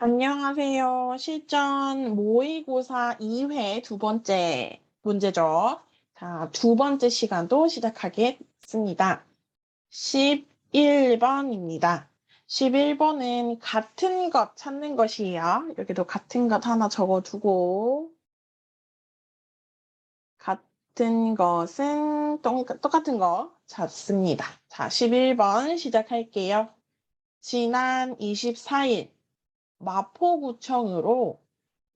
안녕하세요. 실전 모의고사 2회 두 번째 문제죠. 자, 두 번째 시간도 시작하겠습니다. 11번입니다. 11번은 같은 것 찾는 것이에요. 여기도 같은 것 하나 적어두고, 같은 것은 똑같은 거 찾습니다. 자, 11번 시작할게요. 지난 24일 마포구청으로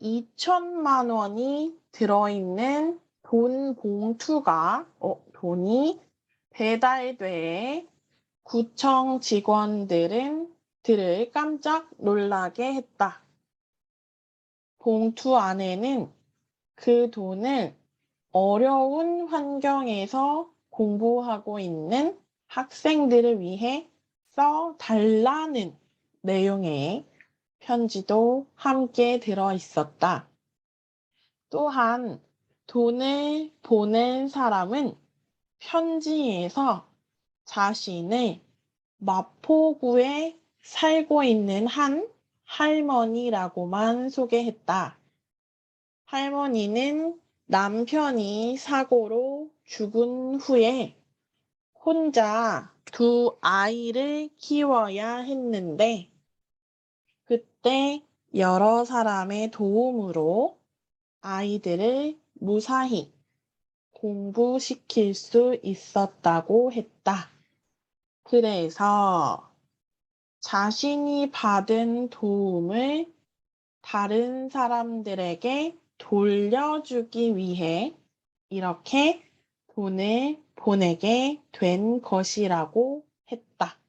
2천만 원이 들어있는 돈 봉투가 돈이 배달돼 구청 직원들을 깜짝 놀라게 했다. 봉투 안에는 그 돈을 어려운 환경에서 공부하고 있는 학생들을 위해 써 달라는 내용의 편지도 함께 들어 있었다. 또한 돈을 보낸 사람은 편지에서 자신을 마포구에 살고 있는 한 할머니라고만 소개했다. 할머니는 남편이 사고로 죽은 후에 혼자 두 아이를 키워야 했는데 그때 여러 사람의 도움으로 아이들을 무사히 공부시킬 수 있었다고 했다. 그래서 자신이 받은 도움을 다른 사람들에게 돌려주기 위해 이렇게 돈을 보내게 된 것이라고 했다.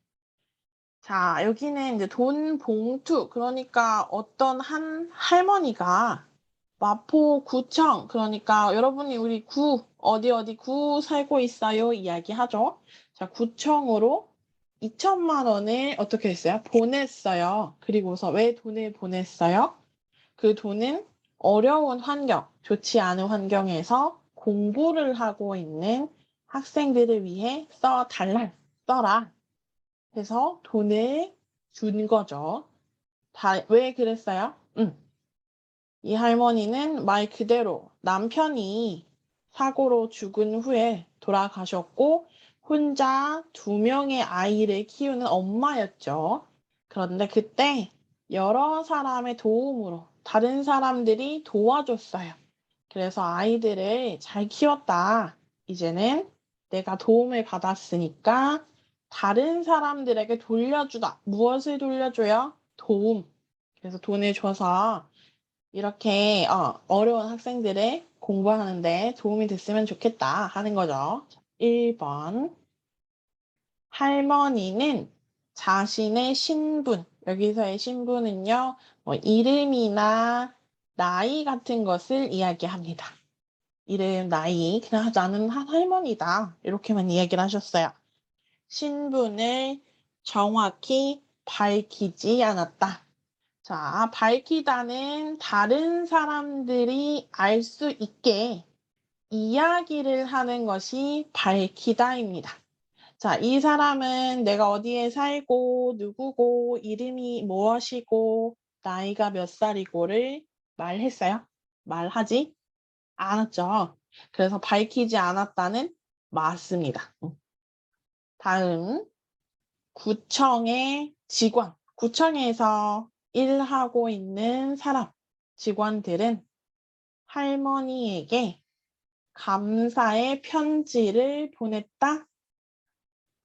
자, 여기는 이제 돈 봉투, 그러니까 어떤 한 할머니가 마포구청, 그러니까 여러분이 우리 어디 구 살고 있어요 이야기하죠. 자, 구청으로 2천만 원을 어떻게 했어요? 보냈어요. 그리고서 왜 돈을 보냈어요? 그 돈은 어려운 환경, 좋지 않은 환경에서 공부를 하고 있는 학생들을 위해 써라. 해서 돈을 준 거죠. 왜 그랬어요? 이 할머니는 말 그대로 남편이 사고로 죽은 후에 돌아가셨고 혼자 두 명의 아이를 키우는 엄마였죠. 그런데 그때 여러 사람의 도움으로 다른 사람들이 도와줬어요. 그래서 아이들을 잘 키웠다. 이제는 내가 도움을 받았으니까 다른 사람들에게 돌려주다. 무엇을 돌려줘요? 도움. 그래서 돈을 줘서 이렇게 어려운 학생들의 공부하는데 도움이 됐으면 좋겠다 하는 거죠. 1번. 할머니는 자신의 신분, 여기서의 신분은요, 이름이나 나이 같은 것을 이야기합니다. 이름, 나이, 그냥 나는 한 할머니다. 이렇게만 이야기를 하셨어요. 신분을 정확히 밝히지 않았다. 자, 밝히다는 다른 사람들이 알 수 있게 이야기를 하는 것이 밝히다입니다. 자, 이 사람은 내가 어디에 살고, 누구고, 이름이 무엇이고, 나이가 몇 살이고를 말했어요? 말하지 않았죠. 그래서 밝히지 않았다는 맞습니다. 다음, 구청의 직원. 구청에서 일하고 있는 사람, 직원들은 할머니에게 감사의 편지를 보냈다?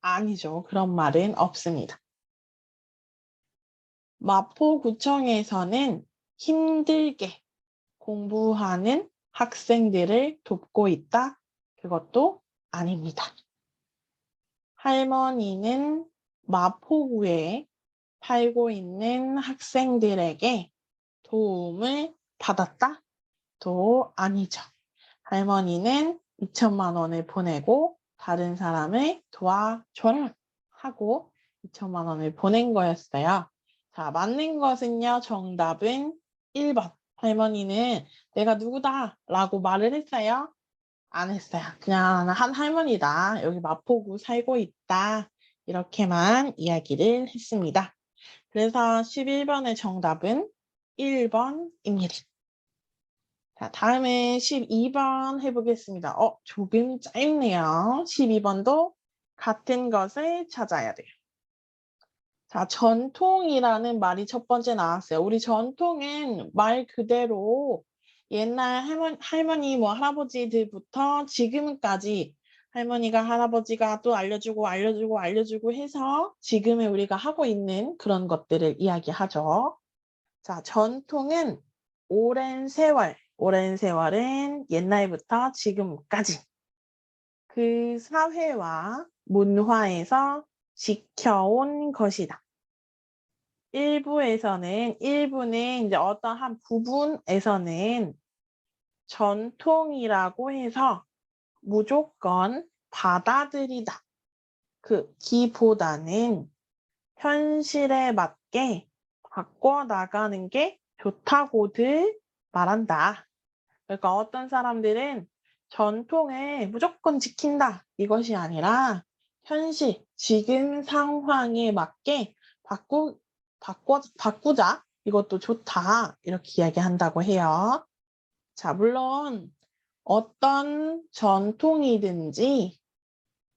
아니죠. 그런 말은 없습니다. 마포구청에서는 힘들게 공부하는 학생들을 돕고 있다? 그것도 아닙니다. 할머니는 마포구에 살고 있는 학생들에게 도움을 받았다? 또 아니죠. 할머니는 2천만 원을 보내고 다른 사람을 도와줘라 하고 2천만 원을 보낸 거였어요. 자, 맞는 것은요. 정답은 1번. 할머니는 내가 누구다 라고 말을 했어요? 안 했어요. 그냥 한 할머니다. 여기 마포구 살고 있다. 이렇게만 이야기를 했습니다. 그래서 11번의 정답은 1번입니다. 자, 다음에 12번 해보겠습니다. 조금 짧네요. 12번도 같은 것을 찾아야 돼요. 자, 전통이라는 말이 첫 번째 나왔어요. 우리 전통은 말 그대로 옛날 할머니 뭐 할아버지들부터 지금까지 할머니가 할아버지가 또 알려주고 해서 지금의 우리가 하고 있는 그런 것들을 이야기하죠. 자, 전통은 오랜 세월은 옛날부터 지금까지 그 사회와 문화에서 지켜온 것이다. 일부는 이제 어떤 한 부분에서는 전통이라고 해서 무조건 받아들이다. 그 기보다는 현실에 맞게 바꿔나가는 게 좋다고들 말한다. 그러니까 어떤 사람들은 전통을 무조건 지킨다. 이것이 아니라 현실, 지금 상황에 맞게 바꾸자. 이것도 좋다. 이렇게 이야기한다고 해요. 자, 물론 어떤 전통이든지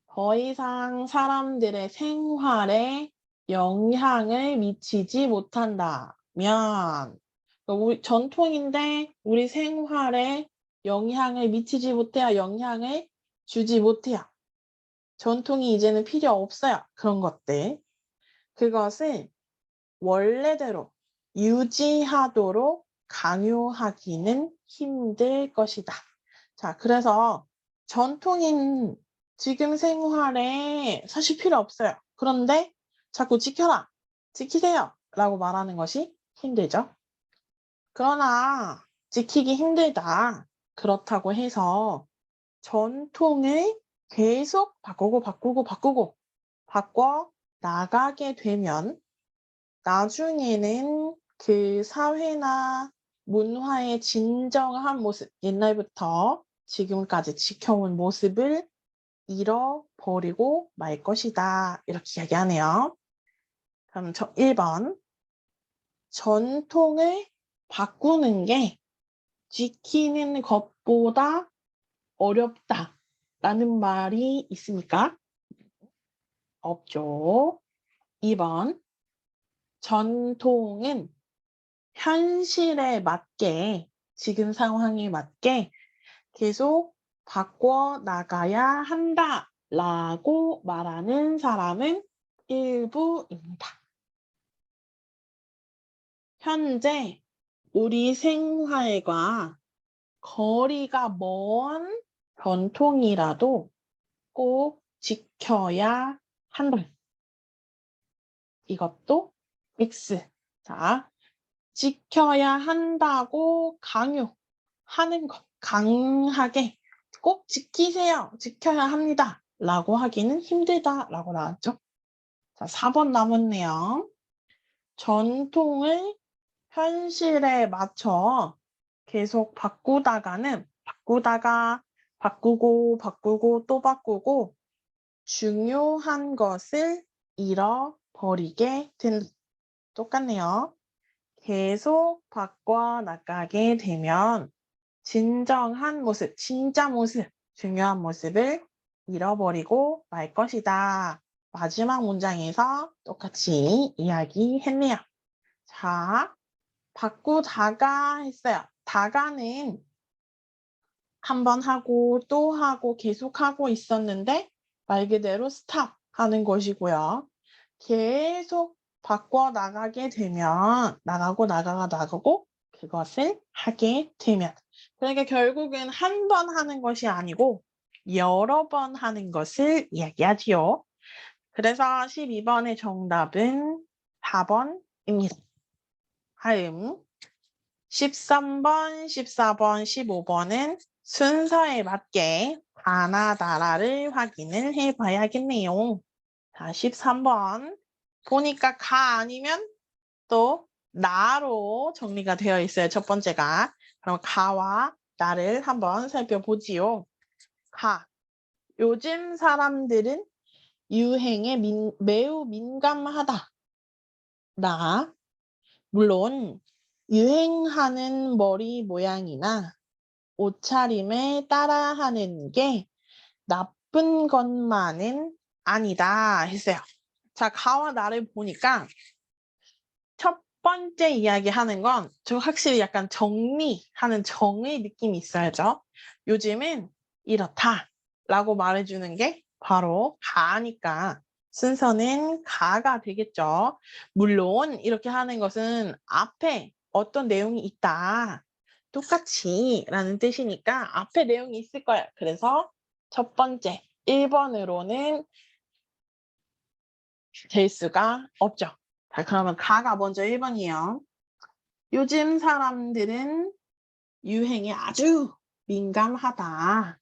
더 이상 사람들의 생활에 영향을 미치지 못한다면 우리 전통인데 우리 생활에 영향을 미치지 못해요. 영향을 주지 못해요. 전통이 이제는 필요 없어요. 그런 것들. 그것을 원래대로 유지하도록 강요하기는 힘들 것이다. 자, 그래서 전통인 지금 생활에 사실 필요 없어요. 그런데 자꾸 지켜라, 지키세요 라고 말하는 것이 힘들죠. 그러나 지키기 힘들다. 그렇다고 해서 전통을 계속 바꿔 나가게 되면 나중에는 그 사회나 문화의 진정한 모습, 옛날부터 지금까지 지켜온 모습을 잃어버리고 말 것이다. 이렇게 이야기하네요. 그럼 1번. 전통을 바꾸는 게 지키는 것보다 어렵다. 라는 말이 있습니까? 없죠. 2번. 전통은 현실에 맞게, 지금 상황에 맞게 계속 바꿔 나가야 한다 라고 말하는 사람은 일부입니다. 현재 우리 생활과 거리가 먼 전통이라도 꼭 지켜야 한다. 이것도 X. 자, 지켜야 한다고 강요하는 것. 강하게 꼭 지키세요. 지켜야 합니다. 라고 하기는 힘들다. 라고 나왔죠. 자, 4번 남았네요. 전통을 현실에 맞춰 계속 바꾸다가 바꾸고 또 바꾸고 중요한 것을 잃어버리게 된다. 똑같네요. 계속 바꿔나가게 되면 진정한 모습, 진짜 모습, 중요한 모습을 잃어버리고 말 것이다. 마지막 문장에서 똑같이 이야기했네요. 자, 바꾸다가 했어요. 다가는 한 번 하고 또 하고 계속 하고 있었는데 말 그대로 스탑 하는 것이고요. 계속 바꿔 나가게 되면 나가고 그것을 하게 되면 그러니까 결국은 한 번 하는 것이 아니고 여러 번 하는 것을 이야기하지요. 그래서 12번의 정답은 4번입니다. 다음 13번, 14번, 15번은 순서에 맞게 가나다라를 확인을 해봐야겠네요. 자, 13번 보니까 가 아니면 또 나로 정리가 되어 있어요. 첫 번째가. 그럼 가와 나를 한번 살펴보지요. 가. 요즘 사람들은 유행에 매우 민감하다. 나. 물론 유행하는 머리 모양이나 옷차림에 따라하는 게 나쁜 것만은 아니다 했어요. 자, 가와 나를 보니까 첫 번째 이야기하는 건 좀 확실히 약간 정리하는 정의 느낌이 있어야죠. 요즘은 이렇다 라고 말해주는 게 바로 가니까 순서는 가가 되겠죠. 물론 이렇게 하는 것은 앞에 어떤 내용이 있다. 똑같이 라는 뜻이니까 앞에 내용이 있을 거예요. 그래서 첫 번째 1번으로는 될 수가 없죠. 자, 그러면 가가 먼저 1번이에요. 요즘 사람들은 유행에 아주 민감하다.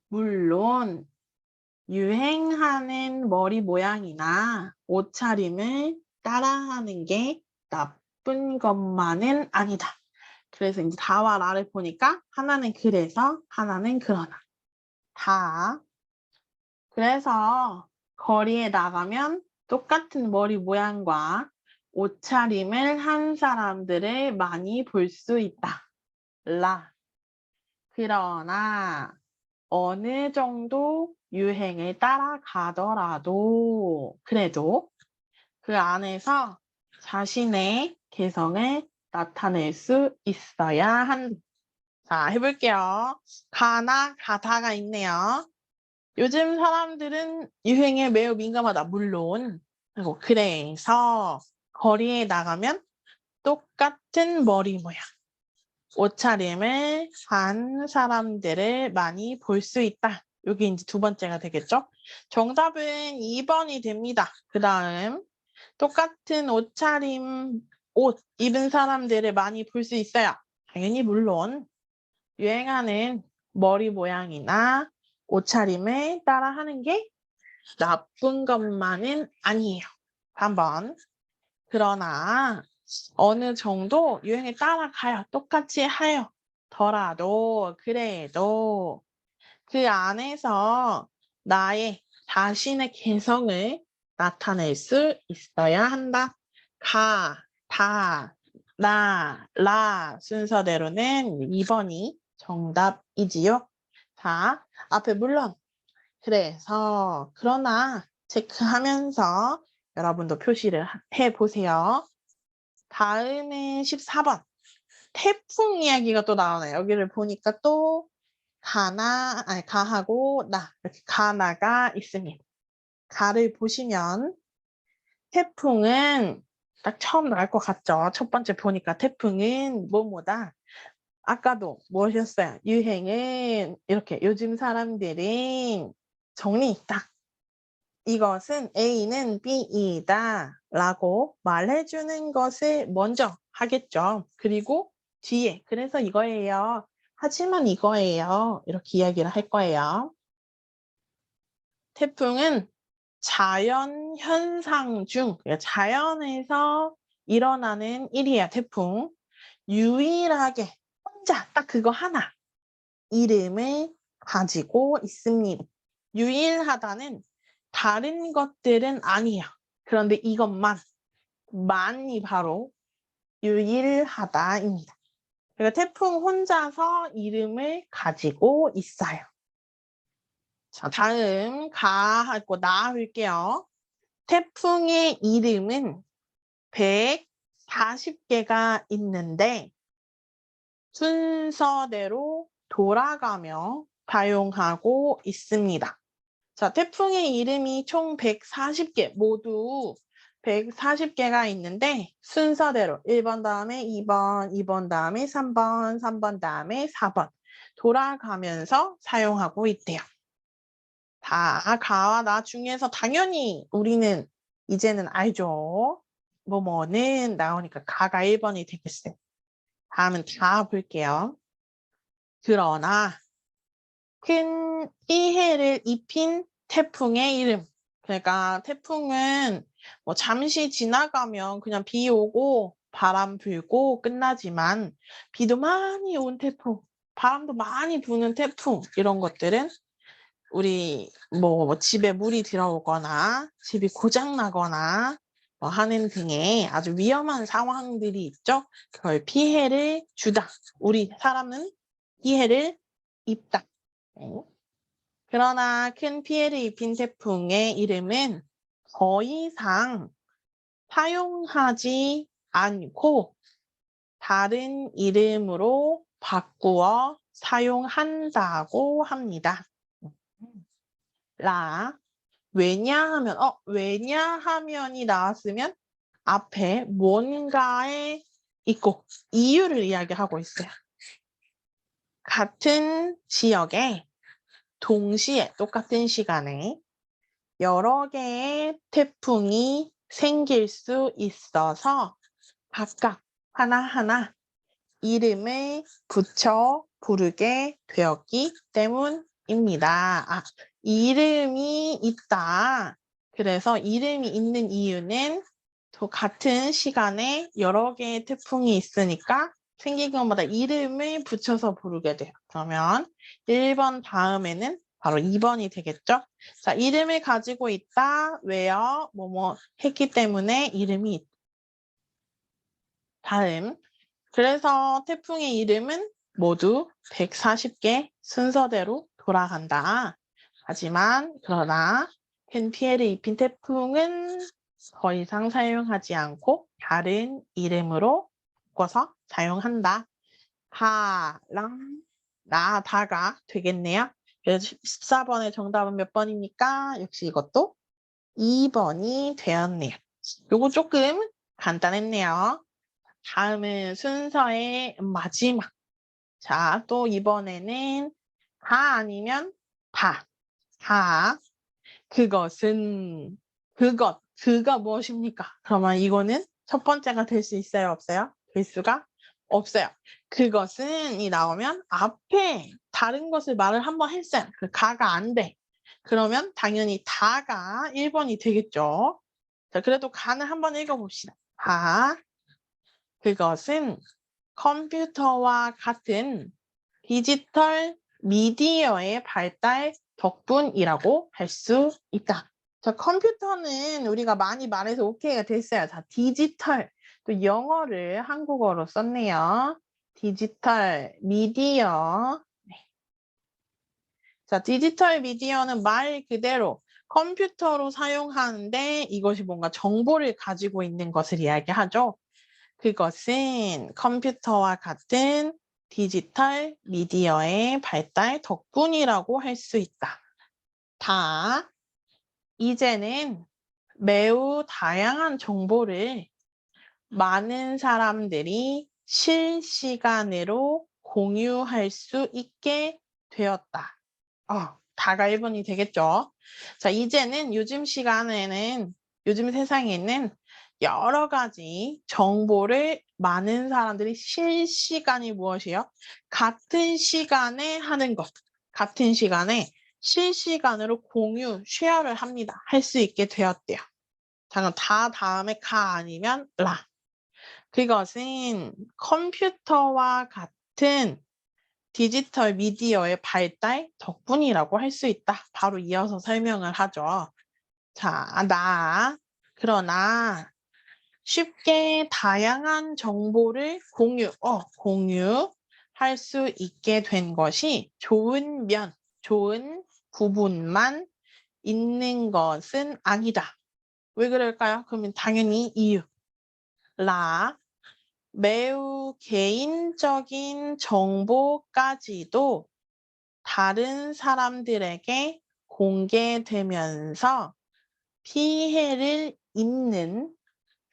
물론 유행하는 머리 모양이나 옷차림을 따라하는 게 나쁜 것만은 아니다. 그래서 이제 다와 나를 보니까 하나는 그래서 하나는 그러나. 다. 그래서 거리에 나가면 똑같은 머리 모양과 옷차림을 한 사람들을 많이 볼 수 있다. 라. 그러나 어느 정도 유행을 따라가더라도 그래도 그 안에서 자신의 개성을 나타낼 수 있어야 한다. 자, 해볼게요. 가나 가다가 있네요. 요즘 사람들은 유행에 매우 민감하다. 물론. 그리고 그래서 거리에 나가면 똑같은 머리 모양, 옷차림을 한 사람들을 많이 볼 수 있다. 여기 이제 두 번째가 되겠죠? 정답은 2번이 됩니다. 그 다음 똑같은 옷차림, 옷 입은 사람들을 많이 볼 수 있어요. 당연히 물론 유행하는 머리 모양이나 옷차림을 따라하는 게 나쁜 것만은 아니에요. 한번. 그러나 어느 정도 유행에 따라가요. 똑같이 해요. 더라도 그래도 그 안에서 나의 자신의 개성을 나타낼 수 있어야 한다. 가, 다, 나, 라 순서대로는 2번이 정답이지요. 자, 앞에 물론 그래서 그러나 체크하면서 여러분도 표시를 해보세요. 다음은 14번. 태풍 이야기가 또 나오네요. 여기를 보니까 또 가하고 나 이렇게 가나가 있습니다. 가를 보시면 태풍은 딱 처음 나올 것 같죠. 첫 번째 보니까 태풍은 뭐뭐다. 아까도 뭐셨어요? 유행은 이렇게 요즘 사람들은 정리 딱 이것은 A는 B이다 라고 말해주는 것을 먼저 하겠죠. 그리고 뒤에 그래서 이거예요. 하지만 이거예요. 이렇게 이야기를 할 거예요. 태풍은 자연 현상 중 자연에서 일어나는 일이야. 태풍. 유일하게 혼자 딱 그거 하나 이름을 가지고 있습니다. 유일하다는 다른 것들은 아니야. 그런데 이것만이 바로 유일하다입니다. 그러니까 태풍 혼자서 이름을 가지고 있어요. 자, 다음 가하고 나 할게요. 태풍의 이름은 140개가 있는데 순서대로 돌아가며 사용하고 있습니다. 자, 태풍의 이름이 총 140개, 모두 140개가 있는데 순서대로 1번 다음에 2번, 2번 다음에 3번, 3번 다음에 4번 돌아가면서 사용하고 있대요. 다 가와 나 중에서 당연히 우리는 이제는 알죠. 뭐뭐는 나오니까 가가 1번이 되겠어요. 다음은 다 볼게요. 그러나 큰 피해를 입힌 태풍의 이름. 그러니까 태풍은 뭐 잠시 지나가면 그냥 비 오고 바람 불고 끝나지만 비도 많이 온 태풍, 바람도 많이 부는 태풍 이런 것들은 우리 뭐 집에 물이 들어오거나 집이 고장 나거나 뭐 하는 등의 아주 위험한 상황들이 있죠. 그걸 피해를 주다. 우리 사람은 피해를 입다. 네. 그러나 큰 피해를 입힌 태풍의 이름은 더 이상 사용하지 않고 다른 이름으로 바꾸어 사용한다고 합니다. 왜냐하면, 왜냐하면이 나왔으면 앞에 뭔가에 있고 이유를 이야기하고 있어요. 같은 지역에 동시에 똑같은 시간에 여러 개의 태풍이 생길 수 있어서 각각 하나하나 이름을 붙여 부르게 되었기 때문입니다. 이름이 있다. 그래서 이름이 있는 이유는 또 같은 시간에 여러 개의 태풍이 있으니까 생긴 것마다 이름을 붙여서 부르게 돼요. 그러면 1번 다음에는 바로 2번이 되겠죠? 자, 이름을 가지고 있다. 왜요? 뭐뭐 했기 때문에 이름이 있다. 다음. 그래서 태풍의 이름은 모두 140개 순서대로 돌아간다. 하지만 그러나 큰 피해를 입힌 태풍은 더 이상 사용하지 않고 다른 이름으로 바꿔서 사용한다. 다가 되겠네요. 그래서 14번의 정답은 몇 번입니까? 역시 이것도 2번이 되었네요. 요거 조금 간단했네요. 다음은 순서의 마지막. 자, 또 이번에는 다 아니면 다. 그것은, 그가 무엇입니까? 그러면 이거는 첫 번째가 될 수 있어요? 없어요? 될 수가 없어요. 그것은이 나오면 앞에 다른 것을 말을 한번 했어요. 그 가가 안 돼. 그러면 당연히 다가 1번이 되겠죠. 자, 그래도 가는 한번 읽어봅시다. 그것은 컴퓨터와 같은 디지털 미디어의 발달 덕분이라고 할 수 있다. 자, 컴퓨터는 우리가 많이 말해서 오케이가 됐어요. 자, 디지털. 또 영어를 한국어로 썼네요. 디지털 미디어. 자, 디지털 미디어는 말 그대로 컴퓨터로 사용하는데 이것이 뭔가 정보를 가지고 있는 것을 이야기하죠. 그것은 컴퓨터와 같은 디지털 미디어의 발달 덕분이라고 할 수 있다. 이제는 매우 다양한 정보를 많은 사람들이 실시간으로 공유할 수 있게 되었다. 다가 1번이 되겠죠. 자, 이제는 요즘 세상에는 여러 가지 정보를 많은 사람들이 실시간이 무엇이요? 같은 시간에 하는 것. 같은 시간에 실시간으로 쉐어를 합니다. 할 수 있게 되었대요. 자, 그럼 다 다음에 가 아니면 라. 그것은 컴퓨터와 같은 디지털 미디어의 발달 덕분이라고 할 수 있다. 바로 이어서 설명을 하죠. 자, 그러나 쉽게 다양한 정보를 공유할 수 있게 된 것이 좋은 부분만 있는 것은 아니다. 왜 그럴까요? 그러면 당연히 이유. 매우 개인적인 정보까지도 다른 사람들에게 공개되면서 피해를 입는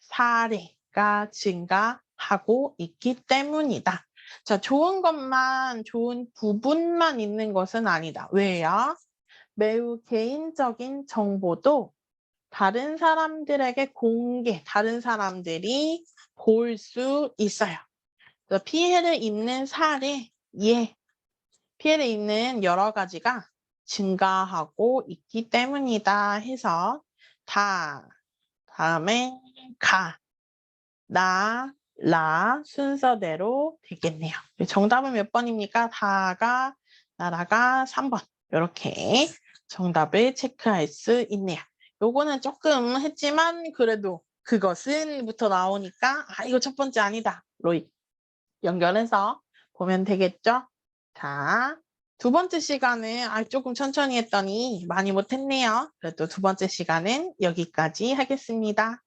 사례가 증가하고 있기 때문이다. 자, 좋은 부분만 있는 것은 아니다. 왜요? 매우 개인적인 정보도 다른 사람들에게 다른 사람들이 볼 수 있어요. 피해를 입는 피해를 입는 여러 가지가 증가하고 있기 때문이다 해서 다음에 순서대로 되겠네요. 정답은 몇 번입니까? 나라가 3번. 이렇게 정답을 체크할 수 있네요. 요거는 조금 했지만 그래도 그것은부터 나오니까 아 이거 첫 번째 아니다. 로 연결해서 보면 되겠죠? 자, 두 번째 시간은 조금 천천히 했더니 많이 못했네요. 그래도 두 번째 시간은 여기까지 하겠습니다.